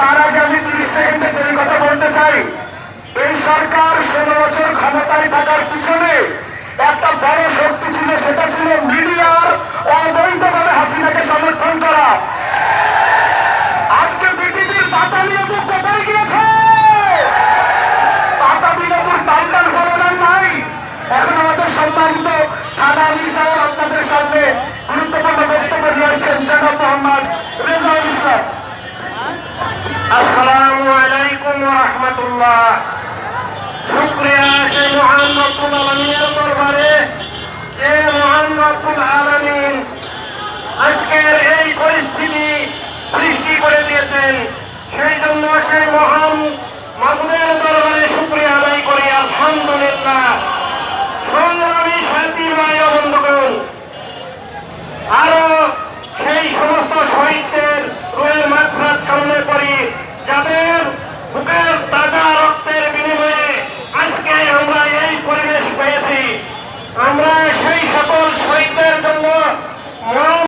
তার আগে আমি 30 সেকেন্ডে দুই কথা বলতে চাই। এই সরকার 16 বছর ক্ষমতায় থাকার পিছনে একটা বড় শক্তি ছিল, সেটা ছিল মিডিয়ার অবৈধভাবে হাসিনাকে সমর্থন করা। আজকে বিটিভির পাতালি আপু কোথায় গিয়েছে? পাতালি আপুর টালটাল ফলন নাই। এখন আমাদের সম্মানিত থানা আলী সাহেব আপনাদের সামনে গুরুত্বপূর্ণ বক্তব্য নিয়ে আসছেন জনাব মোহাম্মদ রেজাউল ইসলাম। আসসালামু আলাইকুম ওয়া রাহমাতুল্লাহ। শুকরিয়া সেই মহান রব্বুল আলামিনের দরবারে, যে মহান রব্বুল আলামিন আজকের এই পরিস্থিতি সৃষ্টি করে দিয়েছেন, সেই জন্য সেই মহান মাবুদের দরবারে শুকরিয়া আদায় করি আলহামদুলিল্লাহ। সংগ্রামী শান্তি ভাই ও বন্ধুগণ, আরো সেই সমস্ত শহীদদের রুহের মাগফিরাত কামনা করি, যাদের বুকের তাজা রক্তের বিনিময়ে আজকে আমরা এই পরিবেশ পেয়েছি। আমরা সেই সকল শহীদদের জন্য